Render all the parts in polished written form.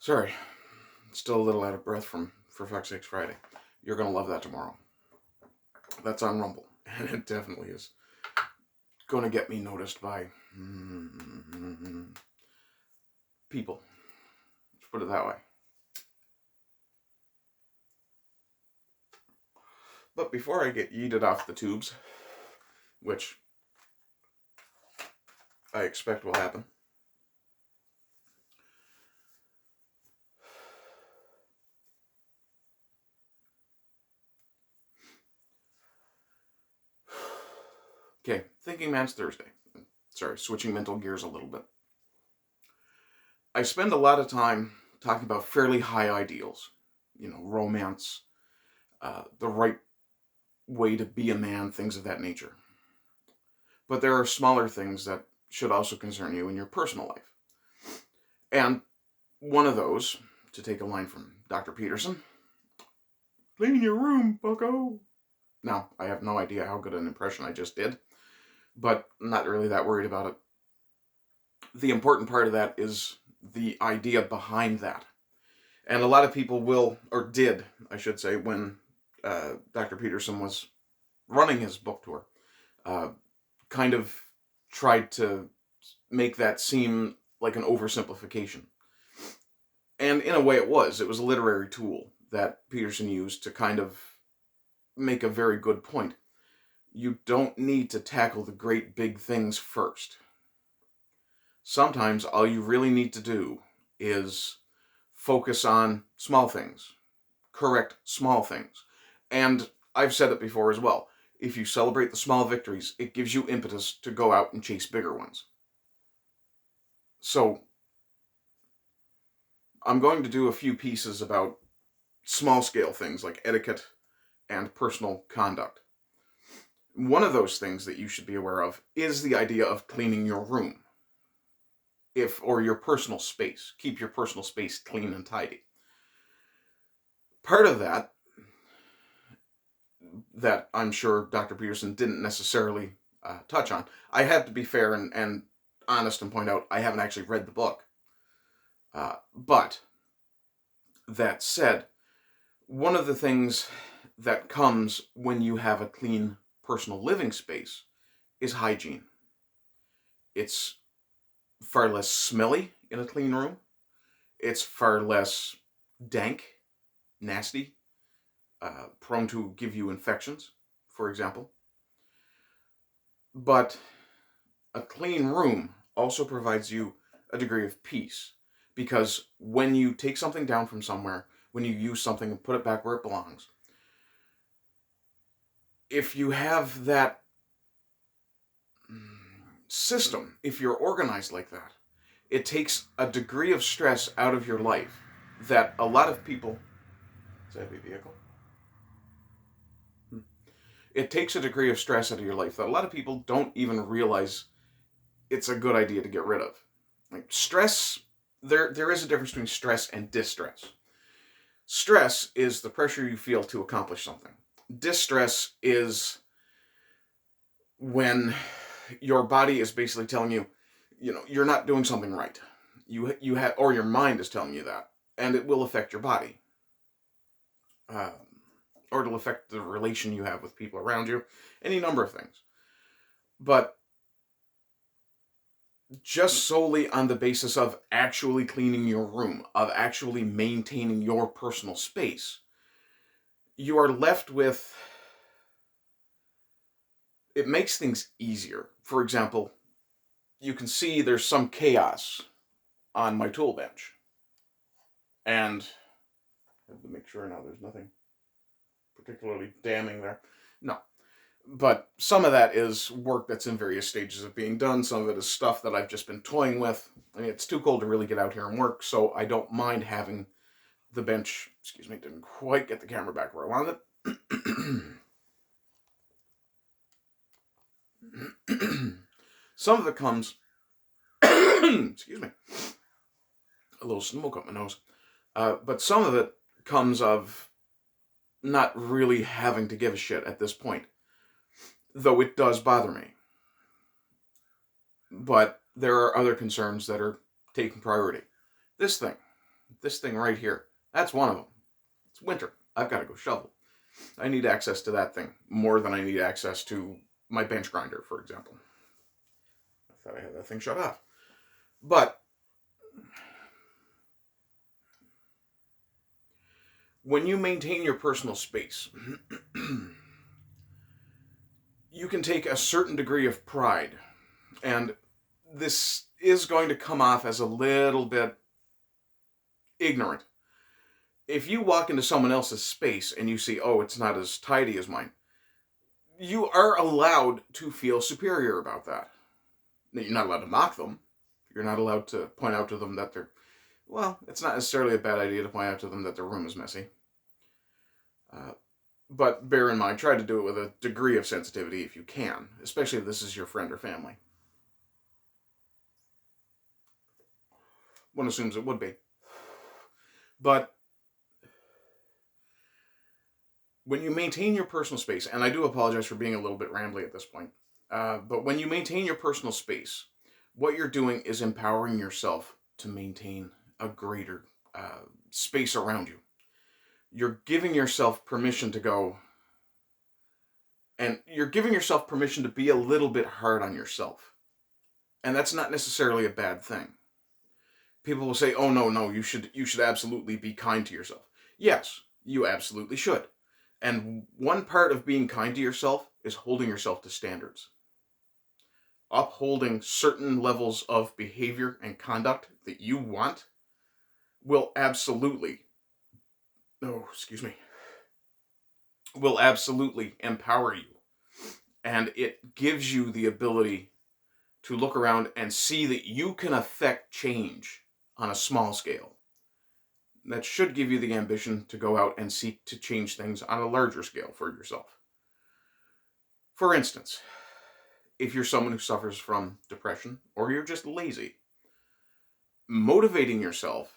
Sorry, still a little out of breath from For Fuck's Sakes Friday. You're going to love that tomorrow. That's on Rumble, and it definitely is going to get me noticed by people. Let's put it that way. But before I get yeeted off the tubes, which I expect will happen, okay, Thinking Man's Thursday. Sorry, switching mental gears a little bit. I spend a lot of time talking about fairly high ideals. Romance, the right way to be a man, things of that nature. But there are smaller things that should also concern you in your personal life. And one of those, to take a line from Dr. Peterson, clean your room, Bucko. Now, I have no idea how good an impression I just did, but I'm not really that worried about it. The important part of that is the idea behind that. And a lot of people will, or did, I should say, when Dr. Peterson was running his book tour, kind of tried to make that seem like an oversimplification. And in a way it was. It was a literary tool that Peterson used to kind of make a very good point. You don't need to tackle the great big things first. Sometimes all you really need to do is focus on small things. Correct small things. And I've said it before as well. If you celebrate the small victories, it gives you impetus to go out and chase bigger ones. So, I'm going to do a few pieces about small-scale things like etiquette and personal conduct. One of those things that you should be aware of is the idea of cleaning your room. Or your personal space. Keep your personal space clean and tidy. Part of that I'm sure Dr. Peterson didn't necessarily touch on. I have to be fair and honest and point out I haven't actually read the book. But that said, one of the things that comes when you have a clean personal living space is hygiene. It's far less smelly in a clean room. It's far less dank, nasty, prone to give you infections, for example. But a clean room also provides you a degree of peace, because when you take something down from somewhere, when you use something and put it back where it belongs, if you have that system, if you're organized like that, it takes a degree of stress out of your life that a lot of people... Is that a vehicle? It takes a degree of stress out of your life that a lot of people don't even realize it's a good idea to get rid of. Like stress, there is a difference between stress and distress. Stress is the pressure you feel to accomplish something. Distress is when your body is basically telling you, you're not doing something right. You have, or your mind is telling you that, and it will affect your body. Or it'll affect the relation you have with people around you, any number of things. But just solely on the basis of actually cleaning your room, of actually maintaining your personal space, you are left with... It makes things easier. For example, you can see there's some chaos on my tool bench. And I have to make sure now there's nothing particularly damning there. No. But some of that is work that's in various stages of being done. Some of it is stuff that I've just been toying with. I mean, it's too cold to really get out here and work, so I don't mind having the bench... Excuse me, didn't quite get the camera back where I wanted it. Some of it comes... excuse me. A little smoke up my nose. But some of it comes of not really having to give a shit at this point. Though it does bother me. But there are other concerns that are taking priority. This thing. This thing right here. That's one of them. It's winter. I've got to go shovel. I need access to that thing more than I need access to my bench grinder, for example. I thought I had that thing shut off. But when you maintain your personal space, you can take a certain degree of pride. And this is going to come off as a little bit ignorant. If you walk into someone else's space and you see, oh, it's not as tidy as mine, you are allowed to feel superior about that. You're not allowed to mock them. You're not allowed to point out to them that they're... Well, it's not necessarily a bad idea to point out to them that their room is messy. But bear in mind, try to do it with a degree of sensitivity if you can, especially if this is your friend or family. One assumes it would be. But when you maintain your personal space, and I do apologize for being a little bit rambly at this point, but when you maintain your personal space, what you're doing is empowering yourself to maintain a greater space around you. You're giving yourself permission to go, and you're giving yourself permission to be a little bit hard on yourself. And that's not necessarily a bad thing. People will say, oh, no, you should absolutely be kind to yourself. Yes, you absolutely should. And one part of being kind to yourself is holding yourself to standards. Upholding certain levels of behavior and conduct that you want will absolutely, will absolutely empower you. And it gives you the ability to look around and see that you can affect change on a small scale. That should give you the ambition to go out and seek to change things on a larger scale for yourself. For instance, if you're someone who suffers from depression or you're just lazy, motivating yourself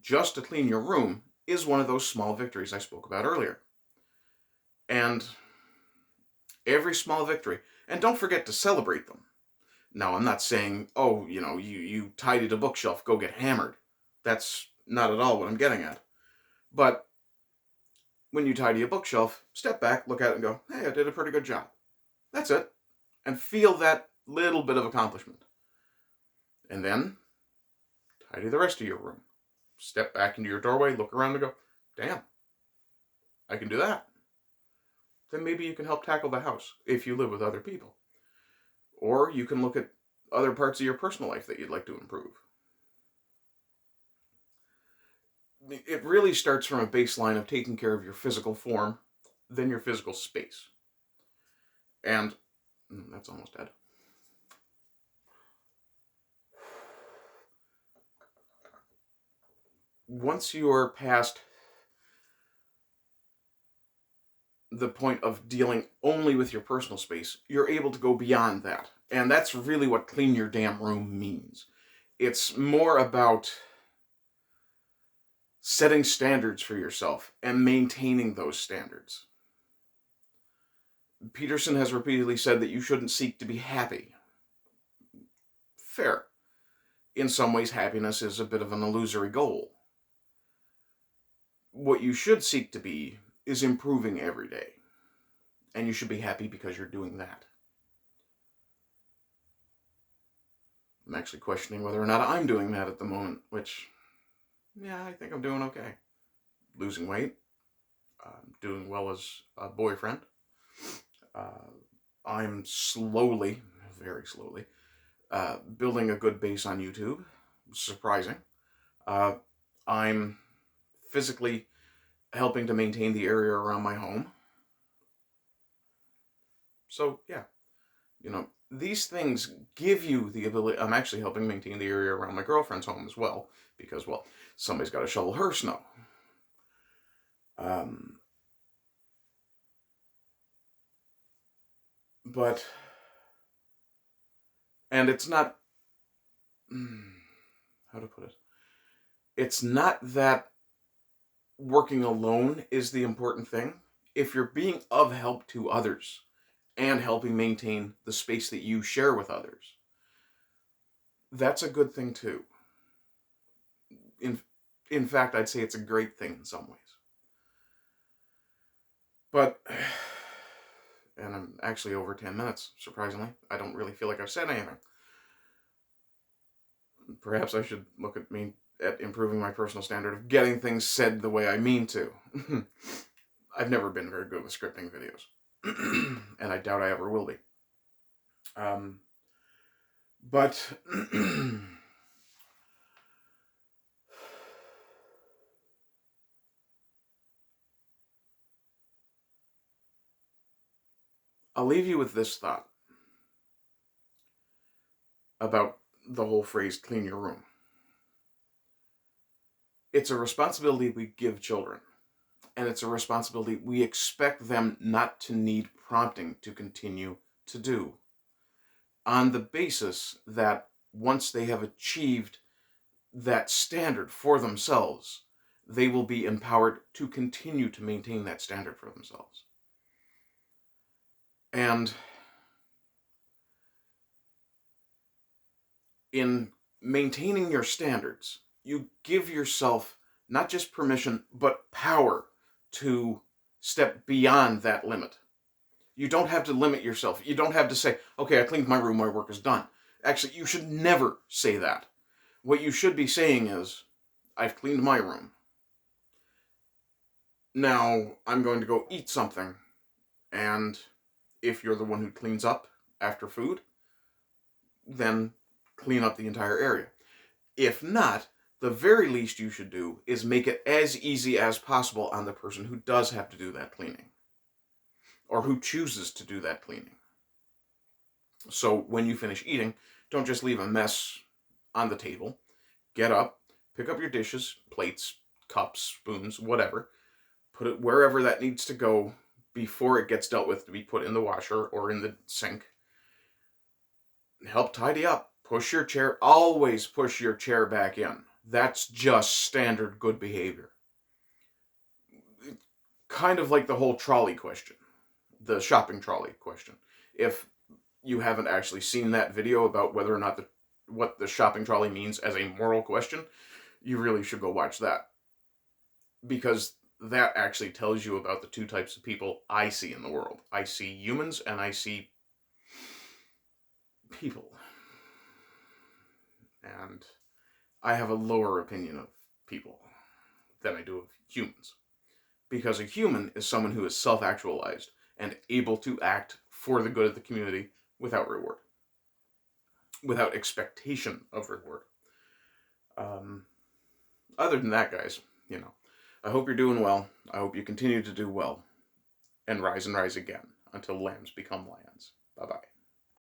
just to clean your room is one of those small victories I spoke about earlier. And every small victory, and don't forget to celebrate them. Now, I'm not saying, oh, you tidied a bookshelf, go get hammered. That's not at all what I'm getting at. But when you tidy a bookshelf, step back, look at it and go, hey, I did a pretty good job. That's it. And feel that little bit of accomplishment. And then tidy the rest of your room. Step back into your doorway, look around and go, damn, I can do that. Then maybe you can help tackle the house if you live with other people. Or you can look at other parts of your personal life that you'd like to improve. It really starts from a baseline of taking care of your physical form, then your physical space. And that's almost dead. Once you're past the point of dealing only with your personal space, you're able to go beyond that. And that's really what clean your damn room means. It's more about setting standards for yourself and maintaining those standards. Peterson has repeatedly said that you shouldn't seek to be happy. Fair. In some ways, happiness is a bit of an illusory goal. What you should seek to be is improving every day. And you should be happy because you're doing that. I'm actually questioning whether or not I'm doing that at the moment, which, yeah, I think I'm doing okay. Losing weight. Doing well as a boyfriend. I'm slowly, very slowly, building a good base on YouTube. Surprising. I'm physically helping to maintain the area around my home. So, yeah, these things give you the ability. I'm actually helping maintain the area around my girlfriend's home as well, because, well, somebody's got to shovel her snow. And it's not, how to put it? It's not that working alone is the important thing. If you're being of help to others and helping maintain the space that you share with others, that's a good thing too. In fact, I'd say it's a great thing in some ways. But, and I'm actually over 10 minutes, surprisingly. I don't really feel like I've said anything. Perhaps I should look at improving my personal standard of getting things said the way I mean to. I've never been very good with scripting videos. And I doubt I ever will be. But I'll leave you with this thought about the whole phrase, clean your room. It's a responsibility we give children, and it's a responsibility we expect them not to need prompting to continue to do, on the basis that once they have achieved that standard for themselves, they will be empowered to continue to maintain that standard for themselves. And in maintaining your standards, you give yourself not just permission, but power to step beyond that limit. You don't have to limit yourself. You don't have to say, okay, I cleaned my room, my work is done. Actually, you should never say that. What you should be saying is, I've cleaned my room. Now, I'm going to go eat something, and if you're the one who cleans up after food, then clean up the entire area. If not, the very least you should do is make it as easy as possible on the person who does have to do that cleaning, or who chooses to do that cleaning. So when you finish eating, don't just leave a mess on the table. Get up, pick up your dishes, plates, cups, spoons, whatever. Put it wherever that needs to go before it gets dealt with to be put in the washer or in the sink. Help tidy up. Push your chair. Always push your chair back in. That's just standard good behavior. Kind of like the whole trolley question. The shopping trolley question. If you haven't actually seen that video about whether or not what the shopping trolley means as a moral question, you really should go watch that. Because that actually tells you about the two types of people I see in the world. I see humans and I see people. And I have a lower opinion of people than I do of humans. Because a human is someone who is self-actualized and able to act for the good of the community without reward. Without expectation of reward. Other than that, guys, I hope you're doing well. I hope you continue to do well. And rise again until lambs become lions. Bye-bye.